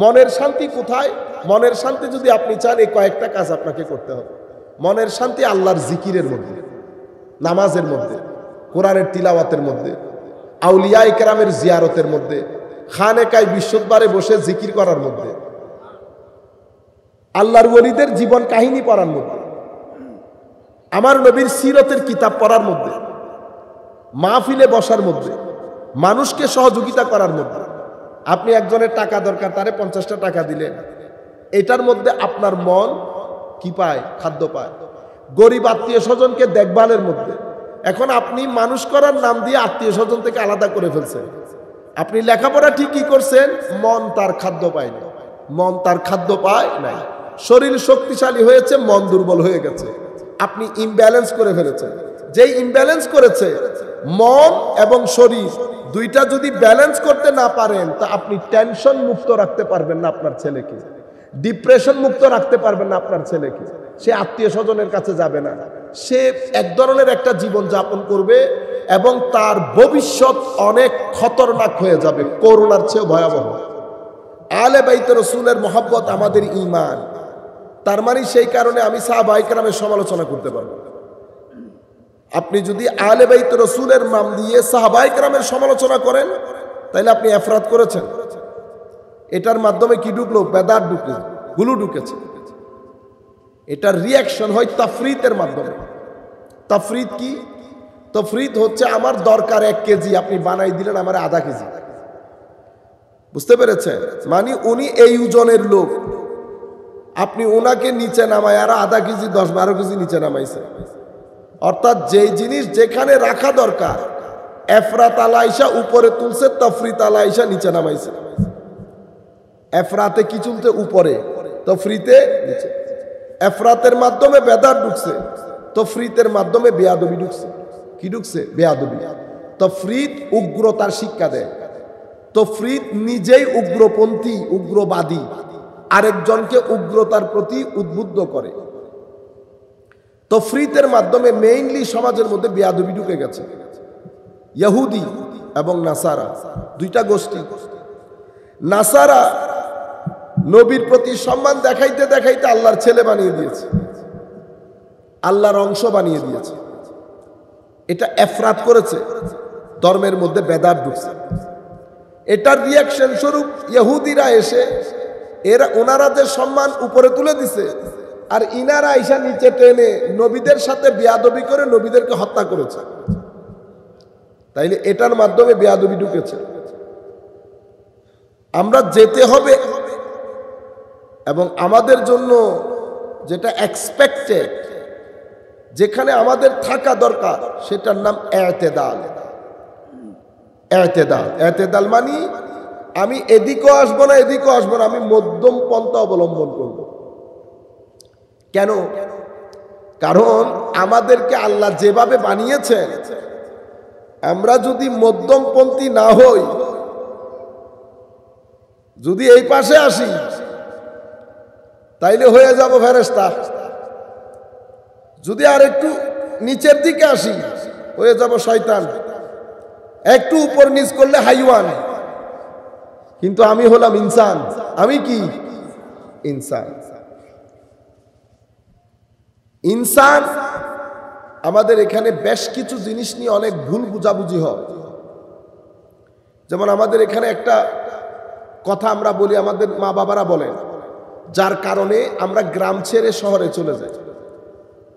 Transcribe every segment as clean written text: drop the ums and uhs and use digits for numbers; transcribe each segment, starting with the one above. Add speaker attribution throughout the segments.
Speaker 1: মনের শান্তি কোথায়? মনের শান্তি যদি আপনি চান, এই কয়েকটা কাজ আপনাকে করতে হবে। মনের শান্তি আল্লাহর জিকিরের মধ্যে, নামাজের মধ্যে, কোরআনের তিলাওয়াতের মধ্যে, আউলিয়া ইকরামের জিয়ারতের মধ্যে, খানেকায় বিশ্বদরবারে বসে জিকির করার মধ্যে, আল্লাহর ওলিদের জীবন কাহিনী পড়ার মধ্যে, আমার নবীর সিরতের কিতাব পড়ার মধ্যে, মাহফিলে বসার মধ্যে, মানুষকে সহযোগিতা করার মধ্যে। আপনি একজনের টাকা দরকার, তারে 50টা টাকা দিলেন, এটার মধ্যে আপনার মন কি পায়? খাদ্য পায়। গরিব আত্মীয় স্বজনকে দেখভালের মধ্যে। এখন আপনি মানুষ করার নাম দিয়ে আত্মীয় স্বজন থেকে আলাদা করে ফেলছেন। আপনি লেখাপড়া ঠিকই করছেন, মন তার খাদ্য পায় না, মন তার খাদ্য পায় নাই। শরীর শক্তিশালী হয়েছে, মন দুর্বল হয়ে গেছে। আপনি ইমব্যালেন্স করে ফেলেছেন। যেই ইমব্যালেন্স করেছে, মন এবং শরীর দুইটা যদি ব্যালেন্স করতে না পারেন, তা আপনি টেনশন মুক্ত রাখতে পারবেন না আপনার ছেলেকে, ডিপ্রেশন মুক্ত রাখতে পারবেন না আপনার ছেলেকে। সে আত্মীয় স্বজনের কাছে যাবে না, সে এক ধরনের একটা জীবন যাপন করবে এবং তার ভবিষ্যৎ অনেক খতরনাক হয়ে যাবে, করোনার চেয়েও ভয়াবহ। আলে বাইত রসুলের মহব্বত আমাদের ঈমান। তার মানে সেই কারণে আমি সাহাবায়ে কেরামের সমালোচনা করতে পারবো। আপনি যদি আলে বাইত রসুলের নাম দিয়ে সাহাবায়ে কেরামের সমালোচনা করেন, তাহলে আপনি এফরাত করেছেন। এটার মাধ্যমে কি ঢুকলো? বেদাত ঢুকলো, গুলু ঢুকেছে। এটার রিয়াকশন হয় তাফরিতের মাধ্যমে। তাফরিত কি? তাফরিত হচ্ছে আমার দরকার 1 কেজি, আপনি বানাই দিলেন আমার আধা কেজি। বুঝতে পেরেছেন? মানে উনি এই ওজনের লোক, আপনি ওনাকে নিচে নামায় আরো আধা কেজি 10-12 কেজি নিচে নামাইছে। অর্থাৎ যেই জিনিস যেখানে রাখা দরকার, এফরাত আলাইশা উপরে তুলছে, তাফরিত আলাইশা নিচে নামাইছে। এফরাতে কি চলতে? উপরে, তাফরিতে নিচে। এফরাতের মাধ্যমে বেদাত ঢুকছে, তাফরিতের মাধ্যমে বেয়াদবি ঢুকছে। কি ঢুকছে? বেয়াদবি। তাফরিত উগ্রতার শিক্ষা দেয়, তাফরিত নিজেই উগ্রপন্থী, উগ্রবাদী, আরেকজনকে উগ্রতার প্রতি উদ্বুদ্ধ করে। তাফরিতের মাধ্যমে মেইনলি সমাজের মধ্যে বেয়াদবি ঢুকে গেছে। ইহুদি এবং নাসারা দুইটা গোষ্ঠী। নাসারা নবীর প্রতি সম্মান দেখাইতে দেখাইতে আল্লাহর ছেলে বানিয়ে দিয়েছে, আল্লাহর অংশ বানিয়ে দিয়েছে। এটা এফরাত করেছে, ধর্মের মধ্যে বেদাত ঢুকছে। এটার রিয়াকশন স্বরূপ ইহুদিরা এসে ওনারা যে সম্মান উপরে তুলে দিছে, আর ইনারা আইসা নিচে টেনে নবীদের সাথে বেয়াদবি করে নবীদেরকে হত্যা করেছে। তাইলে এটার মাধ্যমে বেয়াদবি ঢুকেছে। আমরা যেতে হবে এবং আমাদের জন্য যেটা এক্সপেক্টেড, যেখানে আমাদের থাকা দরকার, সেটার নাম ইতিদাল। ইতিদাল, ইতিদাল মানে আমি এদিকেও আসবো না, এদিকেও আসবো না, আমি মধ্যম পন্থা অবলম্বন করব। কেন? কারণ আমাদেরকে আল্লাহ যেভাবে বানিয়েছেন, আমরা যদি মধ্যমপন্থী না হই, যদি এই পাশে আসি, তাইলে হয়ে যাব ফেরেশতা। যদি আর একটু নিচের দিকে আসি, হয়ে যাব শয়তান। একটু উপর নিচ করলে হাইওয়ান। কিন্তু আমি হলাম ইনসান। আমি কি? ইনসান। ইনসান। আমাদের এখানে বেশ কিছু জিনিস নিয়ে অনেক ভুল বুঝাবুঝি হয়। যেমন আমাদের এখানে একটা কথা আমরা বলি, আমাদের মা বাবারা বলেন, যার কারণে আমরা গ্রাম ছেড়ে শহরে চলে যাই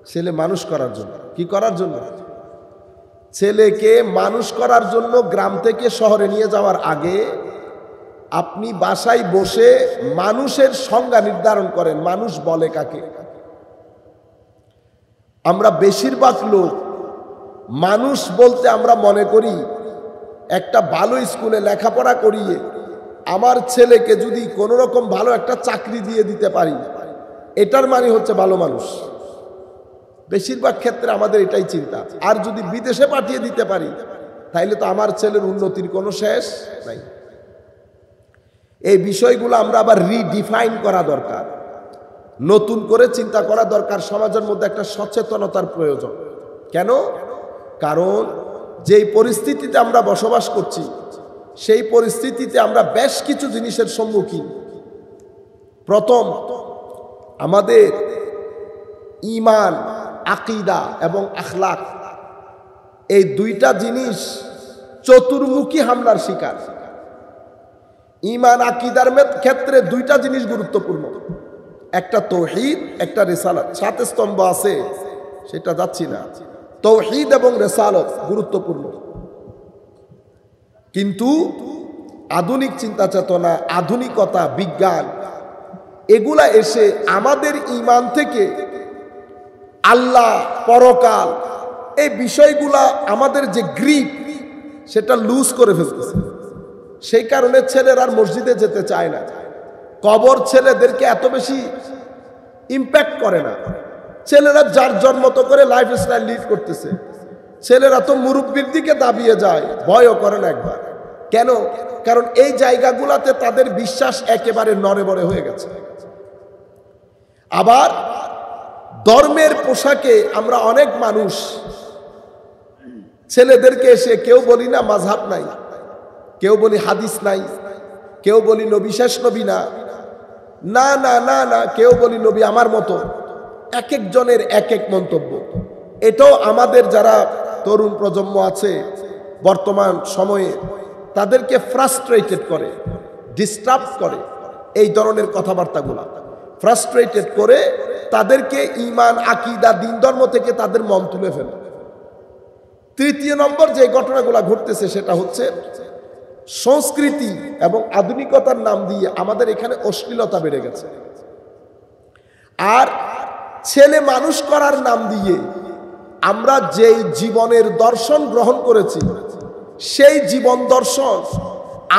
Speaker 1: ছেলে মানুষ করার জন্য। কি করার জন্য? ছেলেকে মানুষ করার জন্য গ্রাম থেকে শহরে নিয়ে যাওয়ার আগে আপনি বাসায় বসে মানুষের সংজ্ঞা নির্ধারণ করেন। মানুষ বলে কাকে? আমরা বেশিরভাগ লোক মানুষ বলতে আমরা মনে করি একটা ভালো স্কুলে লেখাপড়া করিয়ে আমার ছেলেকে যদি কোনো রকম ভালো একটা চাকরি দিয়ে দিতে পারি, এটার মানে হচ্ছে ভালো মানুষ। বেশিরভাগ ক্ষেত্রে আমাদের এটাই চিন্তা। আর যদি বিদেশে পাঠিয়ে দিতে পারি, তাইলে তো আমার ছেলের উন্নতির কোনো শেষ নাই। এই বিষয়গুলো আমরা আবার রিডিফাইন করা দরকার, নতুন করে চিন্তা করা দরকার। সমাজের মধ্যে একটা সচেতনতার প্রয়োজন। কেন? কারণ যেই পরিস্থিতিতে আমরা বসবাস করছি, সেই পরিস্থিতিতে আমরা বেশ কিছু জিনিসের সম্মুখীন। প্রথম আমাদের ঈমান, আকীদা এবং আখলাক, এই দুইটা জিনিস চতুর্মুখী হামলার শিকার। ঈমান আকীদার ক্ষেত্রে দুইটা জিনিস গুরুত্বপূর্ণ, একটা তাওহীদ, একটা রিসালাত। 7 স্তম্ভ আছে, সেটা যাচ্ছি না। তাওহীদ এবং রিসালাত গুরুত্বপূর্ণ, কিন্তু আধুনিক চিন্তা চেতনা, আধুনিকতা, বিজ্ঞান এগুলা এসে আমাদের ঈমান থেকে আল্লাহ, পরকাল এই বিষয়গুলা আমাদের যে গ্রিপ সেটা লুজ করে ফেলতেছে। সেই কারণে ছেলেরা আর মসজিদে যেতে চায় না। কবর ছেলেদেরকে এত বেশি ইম্প্যাক্ট করে না। ছেলেরা যার জন্মত করে লাইফস্টাইল লিড করতেছে। ছেলেরা তো মুরব্বির দিকে দাবিয়ে যায়, ভয়ও করে না একবার। কেন? কারণ এই জায়গাগুলোতে তাদের বিশ্বাস একেবারে নড়েবড়ে হয়ে গেছে। আবার ধর্মের পোশাকে আমরা অনেক মানুষ ছেলেদেরকে এসে কেউ বলি না মাযহাব নাই, কেউ বলি হাদিস নাই, কেউ বলি নবী শেষ নবী না, না না না না, কেউ বলি নবী আমার মতো। এক একজনের এক এক মন্তব্য। এটাও আমাদের যারা তরুণ প্রজন্ম আছে বর্তমান সময়ে তাদেরকে ফ্রাস্ট্রেটেড করে, ডিস্টার্ব করে। এই ধরনের কথাবার্তাগুলো ফ্রাস্ট্রেটেড করে তাদেরকে ঈমান, আকীদা, দ্বীন ধর্ম থেকে তাদের মন তুলে ফেলে। তৃতীয় নম্বর যে ঘটনাগুলো ঘটতেছে সেটা হচ্ছে সংস্কৃতি এবং আধুনিকতার নাম দিয়ে আমাদের এখানে অশ্লীলতা বেড়ে গেছে। আর ছেলে মানুষ করার নাম দিয়ে আমরা যেই জীবনের দর্শন গ্রহণ করেছি সেই জীবন দর্শন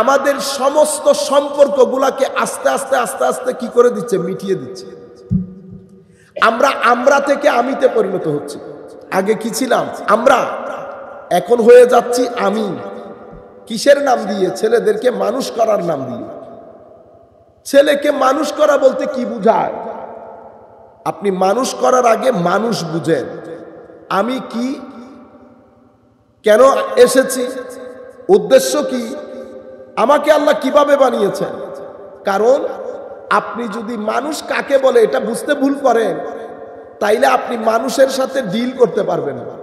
Speaker 1: আমাদের সমস্ত সম্পর্কগুলোকে আস্তে আস্তে আস্তে আস্তে কি করে দিচ্ছে? মিটিয়ে দিচ্ছে। আমরা থেকে আমিতে পরিণত হচ্ছে। আগে কি ছিলাম? আমরা, এখন হয়ে যাচ্ছি আমি। কিসের নাম দিয়ে? ছেলেদেরকে মানুষ করার নাম দিয়ে। ছেলেকে মানুষ করা বলতে কি বুঝায়? আপনি মানুষ করার আগে মানুষ বুঝেন। আমি কি, কেন এসেছি, উদ্দেশ্য কি, আমাকে আল্লাহ কিভাবে বানিয়েছেন। কারণ আপনি যদি মানুষ কাকে বলে এটা বুঝতে ভুল করেন তাইলে আপনি মানুষের সাথে ডিল করতে পারবেন না।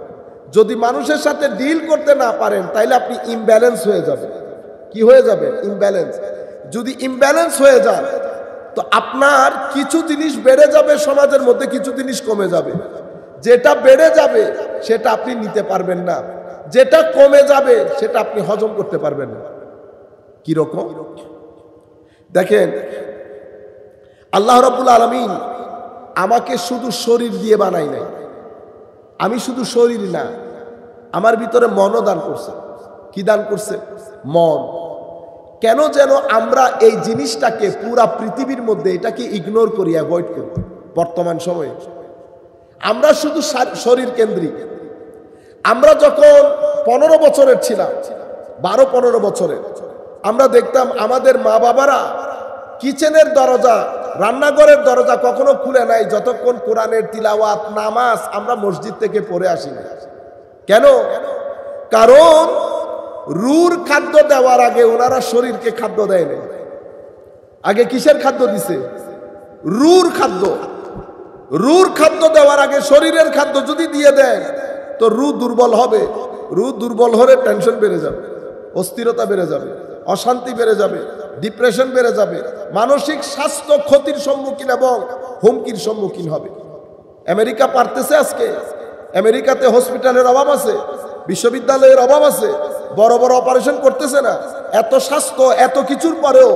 Speaker 1: যদি মানুষের সাথে ডিল করতে না পারেন তাইলে আপনি ইমব্যালেন্স হয়ে যাবেন। কি হয়ে যাবে? ইমব্যালেন্স। যদি ইমব্যালেন্স হয়ে যায় তো আপনার কিছু জিনিস বেড়ে যাবে সমাজের মধ্যে, কিছু জিনিস কমে যাবে। যেটা বেড়ে যাবে সেটা আপনি নিতে পারবেন না, যেটা কমে যাবে সেটা আপনি হজম করতে পারবেন না। কিরকম? দেখেন, আল্লাহ রাব্বুল আলামিন আমাকে শুধু শরীর দিয়ে বানাই নাই। আমি শুধু শরীর না, আমার ভিতরে মনও দান করছে। কি দান করছে? মন। কেন যেন আমরা এই জিনিসটাকে পুরা পৃথিবীর মধ্যে এটাকে ইগনোর করি, অ্যাভয়েড করি। বর্তমান সময়ে আমরা শুধু শরীর কেন্দ্রিক। আমরা যখন 15 বছরের ছিলাম, 12-15 বছরের, আমরা দেখতাম আমাদের মা বাবারা কিচেনের দরজা, রান্নাঘরের দরজা কখনো খুলে নাই যতক্ষণ কোরআনের তিলাওয়াত, নামাজ আমরা মসজিদ থেকে পড়ে আসি না। কেন? কারণ রুর খাদ্য দেওয়ার আগে ওনারা শরীরকে খাদ্য দেয় না। আগে কিসের খাদ্য দিছে? রুর খাদ্য। রুর খাদ্য দেওয়ার আগে শরীরের খাদ্য যদি দিয়ে দেয় তো রু দুর্বল হবে। রু দুর্বল হলে টেনশন বেড়ে যাবে, অস্থিরতা বেড়ে যাবে, অশান্তি বেড়ে যাবে, ডিপ্রেশন বেড়ে যাবে, মানসিক স্বাস্থ্য ক্ষতির সম্মুখীন এবং হুমকির সম্মুখীন হবে। আমেরিকা পারতেছে আজকে? আমেরিকাতে হসপিটালের অভাব আছে, বিশ্ববিদ্যালয়ের অভাব আছে, বড় বড় অপারেশন করতেছে না। এত স্বাস্থ্য, এত কিছুর পরেও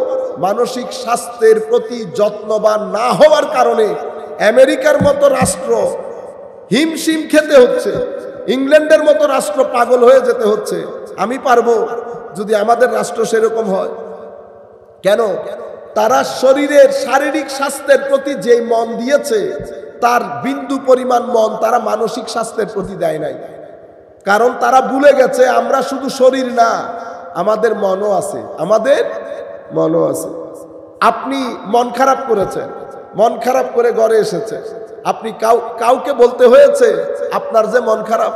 Speaker 1: মানসিক স্বাস্থ্যের প্রতি যত্নবান না হওয়ার কারণে আমেরিকার মতো রাষ্ট্র হিমশিম খেতে হচ্ছে, ইংল্যান্ডের মতো রাষ্ট্র পাগল হয়ে যেতে হচ্ছে। আমি পারবো যদি আমাদের রাষ্ট্র সেরকম হয়? কেন? তারা শরীরের শারীরিক স্বাস্থ্যের প্রতি যে মন দিয়েছে তার বিন্দু পরিমাণ মন তারা মানসিক স্বাস্থ্যের প্রতি দেয় নাই। কারণ তারা ভুলে গেছে আমরা শুধু শরীর না, আমাদের মনও আছে, আমাদের মনও আছে। আপনি মন খারাপ করেছেন, মন খারাপ করে ঘরে এসেছে, আপনি কাউকে বলতে হয়েছে আপনার যে মন খারাপ?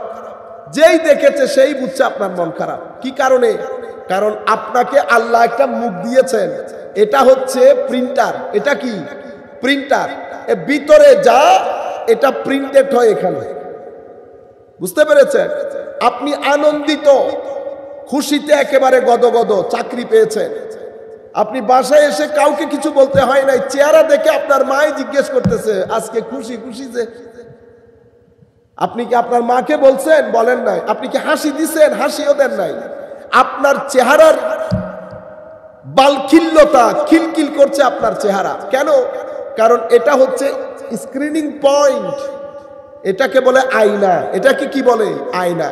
Speaker 1: যেই দেখেছে সেই বুঝছে আপনার মন খারাপ। কি কারণে? কারণ আপনাকে আল্লাহ একটা মুখ দিয়েছেন, এটা হচ্ছে প্রিন্টার। এটা কি? প্রিন্টার, এর ভিতরে যা এটা প্রিন্টেড হয় এখানে। বুঝতে পেরেছেন? আপনি আনন্দিত, খুশিতে একেবারে গদগদ, চাকরি পেয়েছেন। আপনি বাসায় এসে কাউকে কিছু বলতে হয় নাই, চেহারা দেখে আপনার মাই জিজ্ঞেস করতেছে আজকে খুশি খুশি যে। আপনি কি আপনার মাকে বলছেন? বলেন নাই। আপনি কি হাসি দিছেন? হাসিও দেন নাই। আপনার চেহারার বালখিল্যতা, খিলখিল করছে আপনার চেহারা। কেন? কারণ এটা হচ্ছে স্ক্রিনিং পয়েন্ট, এটাকে বলে আয়না। এটাকে কি বলে? আয়না।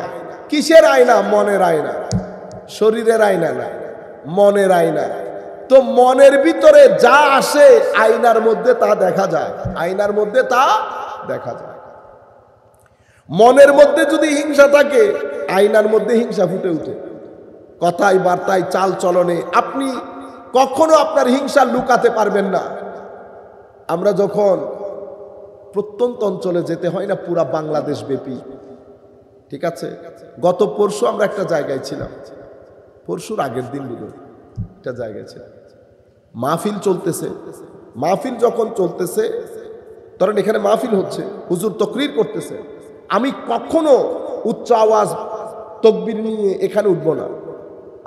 Speaker 1: কিসের আয়না? মনের আয়না, শরীরের আয়না না, মনের আয়না। তো মনের ভিতরে যা আসে আয়নার মধ্যে তা দেখা যায়, আয়নার মধ্যে তা দেখা যায়। মনের মধ্যে যদি হিংসা থাকে, আয়নার মধ্যে হিংসা ফুটে উঠে, কথায় বার্তায় চাল চলনে। আপনি কখনো আপনার হিংসা লুকাতে পারবেন না। আমরা যখন প্রত্যন্ত অঞ্চলে যেতে হয় না, পুরা বাংলাদেশ ব্যাপী, ঠিক আছে? গত পরশু আমরা একটা জায়গায় ছিলাম, পরশুর আগের দিন একটা জায়গায় ছিলাম, মাহফিল চলতেছে। মাহফিল যখন চলতেছে, ধরেন এখানে মাহফিল হচ্ছে, হুজুর তাকরীর করতেছে, আমি কখনো উচ্চ আওয়াজ তাকবীর নিয়ে এখানে উঠবো না।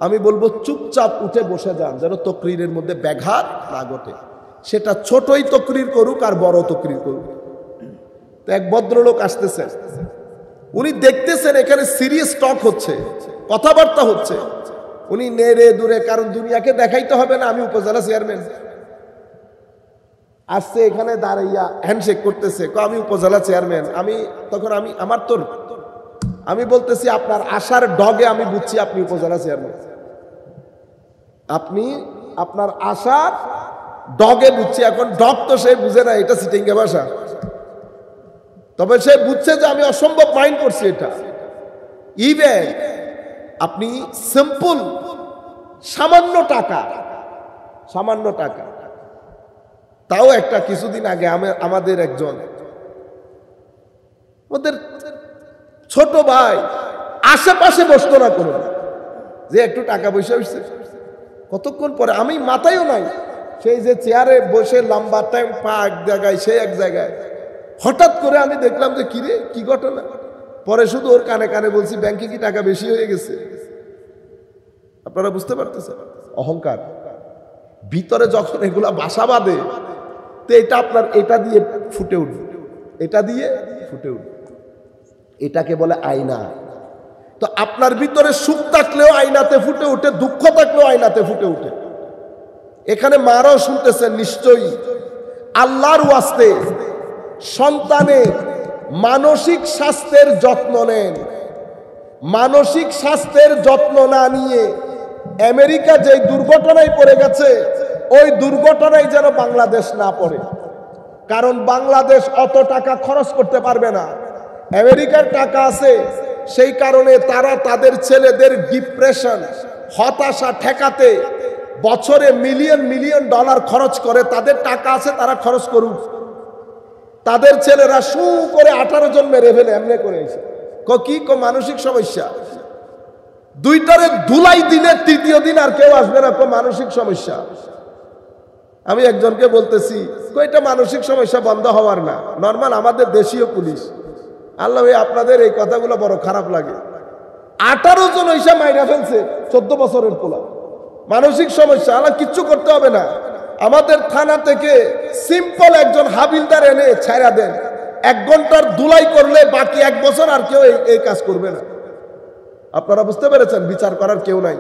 Speaker 1: আমি বলবো চুপচাপ উঠে বসে যান, যেন তাকরীরের মধ্যে ব্যাঘাত না ঘটে। সেটা ছোটই তাকরীর করুক আর বড় তাকরীর করুক। তো এক ভদ্রলোক আসতেছেন, উনি দেখতেছেন এখানে সিরিয়াস টক হচ্ছে, কথাবার্তা হচ্ছে। উনি নেড়ে দূরে, কারণ দুনিয়াকে দেখাইতে হবে না আমি উপজেলা চেয়ারম্যান, আসছে এখানে দাঁড়াইয়া হ্যান্ডশেক করতেছে, আমি উপজেলা চেয়ারম্যান। আমি বলতেছি আপনার আশার ডগে আমি বুঝছি আপনি উপজেলা চেয়ারম্যান। আপনি আপনার আশার ডগে বুঝছি। এখন ডগ তো সে বুঝে না, এটা সিটিংয়ে ভাষা, তবে সে বুঝছে যে আমি অসম্ভব মাইন্ড করছি এটা। ইভেন আপনি সিম্পল সামান্য টাকা, তাও একটা কিছুদিন আগে আমাদের একজন ওদের ছোট ভাই আশেপাশে বসতো না কোনো, যে একটু টাকা পয়সা হচ্ছে। কতক্ষণ পরে, আমি মাথায়ও নাই, সেই যে চেয়ারে বসে লম্বা টাইম পা এক জায়গায় সে এক জায়গায়, হঠাৎ করে আমি দেখলাম যে কিরে কি ঘটনা। পরে শুধু ওর কানে কানে বলছি ব্যাংকে কি টাকা বেশি হয়ে গেছে। আপনারা বুঝতে পারতেছেন অহংকার ভিতরে যখন এগুলা বাসা বাঁধে, তো এটা আপনার এটা দিয়ে ফুটে উঠবে, এটা দিয়ে ফুটে উঠবে। এটাকে বলে আয়না। তো আপনার ভিতরে সুখ থাকলেও আয়নাতে ফুটে উঠে, দুঃখ থাকলেও আয়নাতে ফুটে উঠে। এখানে মারাও শুনতেছেন নিশ্চয়ই। আল্লাহর ওয়াস্তে সন্তানের মানসিক স্বাস্থ্যের যত্ন নেন। মানসিক স্বাস্থ্যের যত্ন না নিয়ে আমেরিকা যেই দুর্ঘটনায় পড়ে গেছে, ওই দুর্ঘটনায় যেন বাংলাদেশ না পড়ে। কারণ বাংলাদেশ অত টাকা খরচ করতে পারবে না। আমেরিকার টাকা আছে, সেই কারণে তারা তাদের ছেলেদের ডিপ্রেশন, হতাশা ঠেকাতে বছরে মিলিয়ন মিলিয়ন ডলার খরচ করে। তাদের টাকা আছে, তারা খরচ করুক। তাদের ছেলেরা শু করে 18 জন মেরে ফেলে, এমনি করে এসে কি মানসিক সমস্যা। দুইটারে ধুলাই দিলে তৃতীয় দিন আর কেউ আসবে না, মানসিক সমস্যা। আমি একজনকে বলতেছি, এটা মানসিক সমস্যা বন্ধ হওয়ার না, নর্মাল আমাদের দেশীয় পুলিশ। আল্লাহ, আপনাদের এই কথাগুলো বড় খারাপ লাগে। 18 জন ওইসা মাইরা ফেলছে 14 বছরের পোলা, মানসিক সমস্যা। আল্লাহ কিচ্ছু করতে হবে না, আমাদের থানা থেকে সিম্পল একজন হাবিলদার এনে ছাইরা দেন। 1 ঘন্টার ধুলাই করলে বাকি 1 বছর আর কেউ এই কাজ করবে না। আপনারা বুঝতে পেরেছেন? বিচার করার কেউ নাই।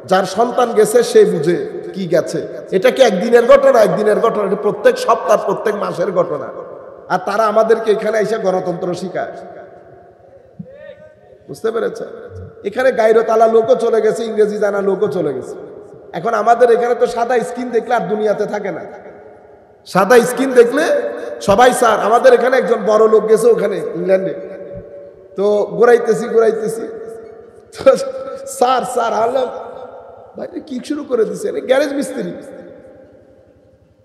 Speaker 1: যার সন্তান গেছে সে বুঝে কি গেছে। এটা কি একদিনের ঘটনা? একদিনের ঘটনা, এটা প্রত্যেক সপ্তাহ প্রত্যেক মাসের ঘটনা। আর তারা আমাদেরকে এখানে এসে গণতন্ত্র শিখায়। বুঝতে পেরেছেন? এখানে গাইরতালা লোকও চলে গেছে, ইংরেজি জানা লোকও চলে গেছে। এখন আমাদের এখানে তো সাদা স্কিন দেখলে আর দুনিয়াতে থাকে না। সাদা স্কিন দেখলে সবাই স্যার। আমাদের এখানে একজন বড় লোক গেছে ওখানে ইংল্যান্ডে, তো ঘুরাইতেছি স্যার স্যার আল্লাহ ভাই কি শুরু করে দিছে, গ্যারেজ মিস্ত্রি।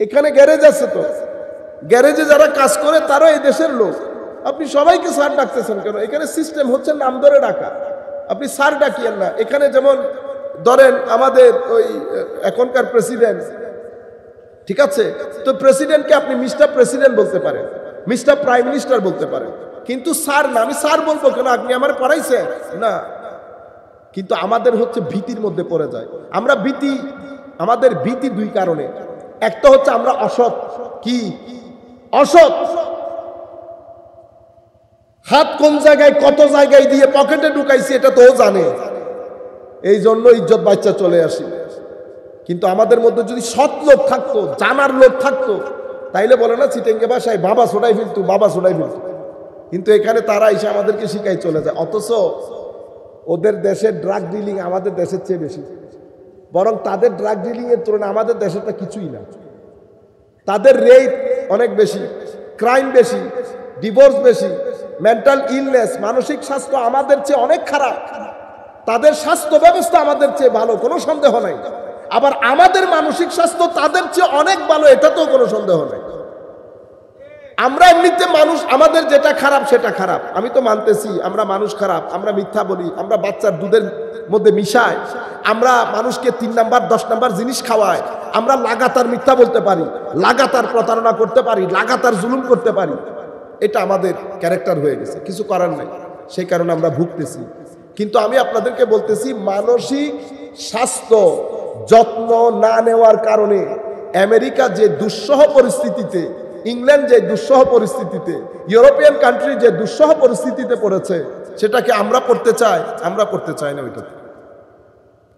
Speaker 1: এখানে গ্যারেজ আছে, তো গ্যারেজে যারা কাজ করে তারা এই দেশের লোক। আপনি সবাইকে স্যার ডাকতেছেন কেন? এখানে সিস্টেম হচ্ছে নাম ধরে ডাকা, আপনি স্যার ডাকিয়েন না। এখানে যেমন ধরেন আমাদের ওই এখনকার প্রেসিডেন্ট ঠিক আছে? তো প্রেসিডেন্টকে আপনি মিস্টার প্রেসিডেন্ট বলতে পারেন, মিস্টার প্রাইম মিনিস্টার বলতে পারেন, কিন্তু স্যার না। আমি স্যার বলবো কেন? আপনি আমার পড়াইছেন না। কিন্তু আমাদের হচ্ছে ভীতির মধ্যে পড়ে যায়। আমরা ভীতি, আমাদের ভীতি দুই কারণে। একটা হচ্ছে আমরা অসৎ, কি অসৎ, হাত কোন জায়গায় কত জায়গায় দিয়ে পকেটে ঢুকাইছি এটা তো ও জানে, এই জন্য ইজ্জত বাচ্চা চলে আসি। কিন্তু আমাদের মধ্যে যদি সৎ লোক থাকতো, জানার লোক থাকতো, তাইলে বলে না চিটেঙ্গে ভাষায় বাবা ছোড়াই ফেলতো, বাবা ছোড়াই ফেলতো। কিন্তু এখানে তারা এসে আমাদেরকে শিখাই চলে যায়। অথচ ওদের দেশের ড্রাগ ডিলিং আমাদের দেশের চেয়ে বেশি, বরং তাদের ড্রাগ ডিলিং এর তুলনায় আমাদের দেশেরটা কিছুই না। তাদের রেপ অনেক বেশি, ক্রাইম বেশি, ডিভোর্স বেশি, মেন্টাল ইলনেস, মানসিক স্বাস্থ্য আমাদের চেয়ে অনেক খারাপ। তাদের স্বাস্থ্য ব্যবস্থা আমাদের চেয়ে ভালো, কোনো সন্দেহ নাই। আবার আমাদের মানসিক স্বাস্থ্য তাদের চেয়ে অনেক ভালো, এটাতেও কোনো সন্দেহ নাই। আমরা এমনিতে মানুষ, আমাদের যেটা খারাপ সেটা খারাপ, আমি তো মানতেছি আমরা মানুষ খারাপ, আমরা মিথ্যা বলি, আমরা বাচ্চার দুধের মধ্যে মিশাই, আমরা মানুষকে 3 নাম্বার 10 নাম্বার জিনিস খাওয়াই, আমরা লাগাতার মিথ্যা বলতে পারি, লাগাতার প্রতারণা করতে পারি, লাগাতার জুলুম করতে পারি। এটা আমাদের ক্যারেক্টার হয়ে গেছে, কিছু করার নাই, সেই কারণে আমরা ভুগতেছি। কিন্তু আমি আপনাদেরকে বলতেছি, মানসিক স্বাস্থ্য যত্ন না নেওয়ার কারণে আমেরিকা যে দুঃসহ পরিস্থিতিতে, ইংল্যান্ড যে দুঃসহ পরিস্থিতিতে, ইউরোপিয়ান কান্ট্রি যে দুঃসহ পরিস্থিতিতে পড়েছে, সেটাকে আমরা পড়তে চাই? আমরা পড়তে চাই না ওইটাতে।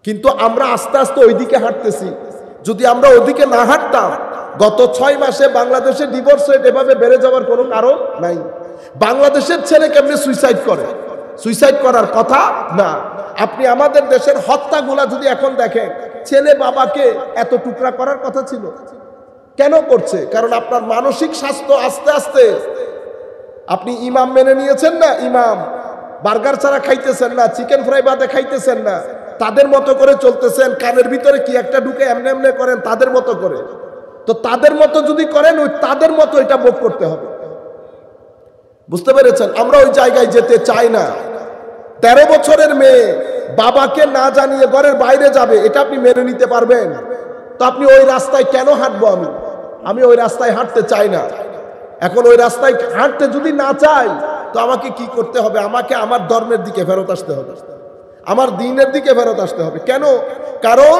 Speaker 1: কিন্তু আমরা আস্তে আস্তে ওইদিকে হাঁটতেছি। যদি আমরা ওইদিকে না হাঁটতাম, গত 6 মাসে বাংলাদেশের ডিভোর্স রেট এভাবে বেড়ে যাওয়ার কোনো কারণ নাই। বাংলাদেশের ছেলে কেমনে সুইসাইড করে? সুইসাইড করার কথা না। আপনি আমাদের দেশের হত্যাগুলা যদি এখন দেখেন, ছেলে বাবাকে এত টুকরা করার কথা ছিল, কেন করছে? কারণ আপনার মানসিক স্বাস্থ্য আস্তে আস্তে, আপনি ইমাম মেনে নিয়েছেন না, ইমাম বার্গার ছাড়া খাইতেছেন না, চিকেন ফ্রাই বাদে খাইতেছেন না, তাদের মতো করে চলতেছেন, কানের ভিতরে কি একটা ঢুকে এমনি এমনি করেন তাদের মতো করে। তো তাদের মতো যদি করেন, ওই তাদের মতো এটা ভোগ করতে হবে। বুঝতে পেরেছেন? আমরা ওই জায়গায় যেতে চাই না। 13 বছরের মেয়ে বাবাকে না জানিয়ে ঘরের বাইরে যাবে, এটা আপনি মেনে নিতে পারবেন? তো আপনি ওই রাস্তায় কেন হাঁটবো? আমি ওই রাস্তায় হাঁটতে চাই না। এখন ওই রাস্তায় হাঁটতে যদি না চাই, তো আমাকে কি করতে হবে? আমাকে আমার ধর্মের দিকে ফেরত আসতে হবে, আমার দ্বীনের দিকে ফেরত আসতে হবে। কেন? কারণ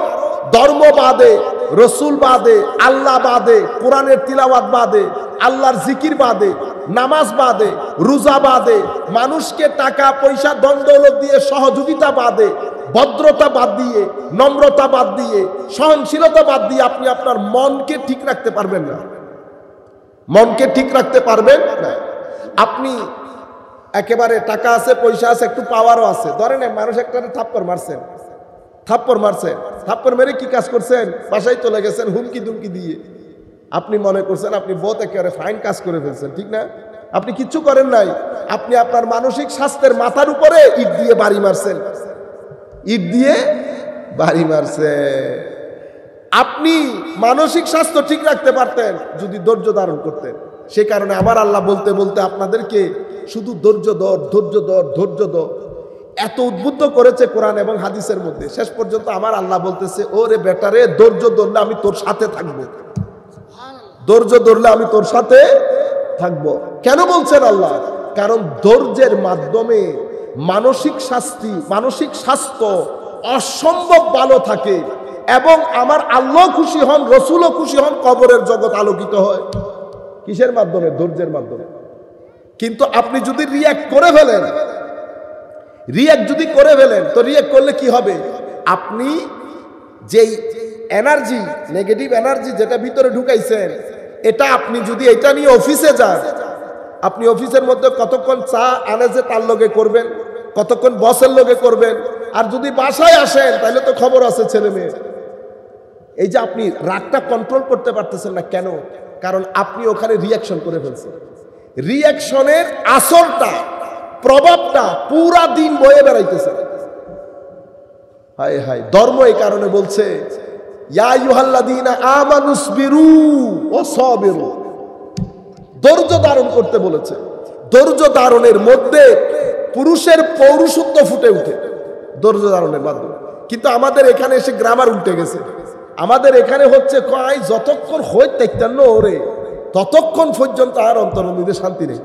Speaker 1: ধর্ম বাদে, রসুল বাদে, আল্লাহ বাদে, কোরআনের তিলাওয়াত বাদে, আল্লাহর জিকির বাদে, নামাজ বাদে, রোজা বাদে, মানুষকে টাকা পয়সা ধন দৌলত দিয়ে সহযোগিতা বাদে, ভদ্রতা বাদ দিয়ে, নম্রতা বাদ দিয়ে, সহনশীলতা বাদ দিয়ে আপনি আপনার মনকে ঠিক রাখতে পারবেন না। মনকে ঠিক রাখতে পারবেন না। আপনি একেবারে টাকা আছে, পয়সা আছে, একটু পাওয়ারও আছে, ধরেন মানুষ একটা থাপ্পড় মারছেন, থাপ্পড় মেরে কি কাজ করছেন? বাসায় চলে গেছেন হুমকি দুমকি দিয়ে। আপনি মনে করছেন আপনি বহুত একেবারে ফাইন কাজ করে ফেলছেন, ঠিক না? আপনি কিচ্ছু করেন নাই। আপনি আপনার মানসিক স্বাস্থ্যের মাথার উপরে ইট দিয়ে বাড়ি মারছেন, ইট দিয়ে বাড়ি মারছেন। আপনি মানসিক স্বাস্থ্য ঠিক রাখতে পারতেন যদি ধৈর্য ধারণ করতেন। সে কারণে আমার আল্লাহ বলতে বলতে আপনাদেরকে শুধু ধৈর্য ধর, ধৈর্য ধর, ধৈর্য ধর এত উদ্বুদ্ধ করেছে কোরআন এবং হাদিসের মধ্যে। শেষ পর্যন্ত আমার আল্লাহ বলতেছে, ওরে বেটারে, ধৈর্য ধরলে আমি তোর সাথে থাকবো, ধৈর্য ধরলে আমি তোর সাথে থাকবো। কেন বলছেন আল্লাহ? কারণ ধৈর্যের মাধ্যমে মানসিক স্বাস্থ্য অসম্ভব ভালো থাকে এবং আমার আল্লাহ খুশি হন, রসুলও খুশি হন, কবরের জগৎ আলোকিত হয়। কিসের মাধ্যমে? ধৈর্যের মাধ্যমে। কিন্তু আপনি যদি রিঅ্যাক্ট করে ফেলেন, তো রিঅ্যাক্ট করলে কি হবে? আপনি যেই এনার্জি, নেগেটিভ এনার্জি যেটা ভিতরে ঢুকাইছেন, এটা আপনি যদি এটা নিয়ে অফিসে যান, আপনি অফিসের মধ্যে কতক্ষণ চা আনে যে তার লগে করবেন, কতক্ষণ বসের লগে করবেন, আর যদি বাসায় আসেন তাহলে তো খবর আছে ছেলে মেয়ে। এই যে আপনি রাগটা কন্ট্রোল করতে পারতেছেন না, কেন? কারণ আপনি ওখানে রিঅ্যাকশন করে ফেলছেন। রিঅ্যাকশনের আসরটা, প্রভাবটা পুরা দিন বয়ে বেড়াইতেছে। হায় হায়, ধর্ম এই কারণে বলছে, ইয়া আইয়ুহাল্লাযীনা আমানুসবিরু ওয়া সাবিরু, ধৈর্য ধারণ করতে বলেছে। ধৈর্য ধারণের মধ্যে পুরুষের পৌরুষত্ব ফুটে ওঠে ধৈর্য ধারণের মাধ্যমে। কিন্তু আমাদের এখানে এসে গ্রামার উল্টে গেছে। আমাদের এখানে হচ্ছে কয় যতক্ষণ হই দেখতেন ওরে ততক্ষণ পর্যন্ত আর অন্তরের মধ্যে শান্তি নেই।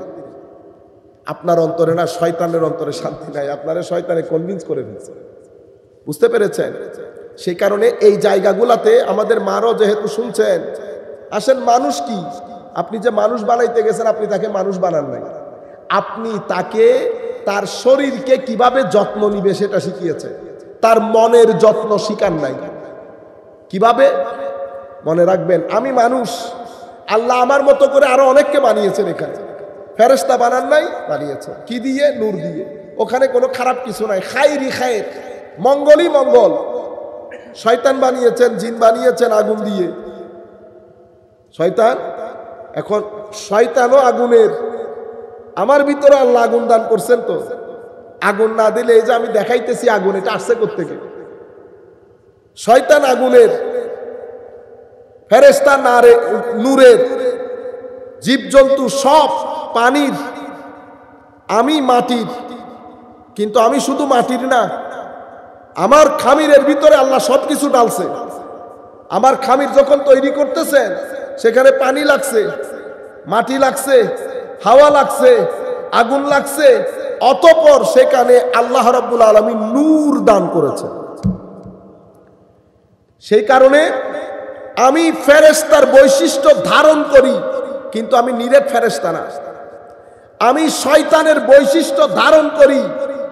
Speaker 1: আপনার অন্তরে না, শয়তানের অন্তরে শান্তি নাই, আপনারা শয়তানে কনভিন্স করে ফেলছে। বুঝতে পেরেছেন? সেই কারণে এই জায়গাগুলাতে আমাদের মারও যেহেতু শুনছেন, আসেন মানুষ কি, আপনি যে মানুষ বানাইতে গেছেন আপনি তাকে মানুষ বানান নাই, আপনি তাকে তার শরীরকে কিভাবে যত্ন নিবে সেটা শিখিয়েছে, তার মনের যত্ন শিখান নাই। কিভাবে? মনে রাখবেন, আমি মানুষ, আল্লাহ আমার মতো করে আরো অনেককে বানিয়েছেন। এখানে ফেরেশতা বানান নাই, বানিয়েছেন কি দিয়ে? নূর দিয়ে। ওখানে কোনো খারাপ কিছু নাই, খায়রি খায়ের, মঙ্গলই মঙ্গল। শয়তান বানিয়েছেন, জিন বানিয়েছেন আগুন দিয়ে। শয়তান, এখন শয়তানও আগুনের, আমার ভিতরে আল্লাহ আগুন দান করছেন। তো আগুন না দিলে, এই যে আমি দেখাইতেছি আগুন, এটা আসছে কোত্থেকে? শয়তান আগুনের, ফেরেশতা নূরের, জীবজন্তু সব পানির, আমি মাটির। কিন্তু আমি শুধু মাটির না, আমার খামিরের ভিতরে আল্লাহ সবকিছু ডালছে। আমার খামির যখন তৈরি করতেছেন সেখানে পানি লাগছে, মাটি লাগছে, হাওয়া লাগছে, আগুন লাগছে, অতঃপর সেখানে আল্লাহ রাব্বুল আলামিন নূর দান করেছেন। সেই কারণে আমি ফেরেশতার বৈশিষ্ট্য ধারণ করি, কিন্তু আমি নিরেট ফেরেশতা না। আমি শয়তানের বৈশিষ্ট্য ধারণ করি,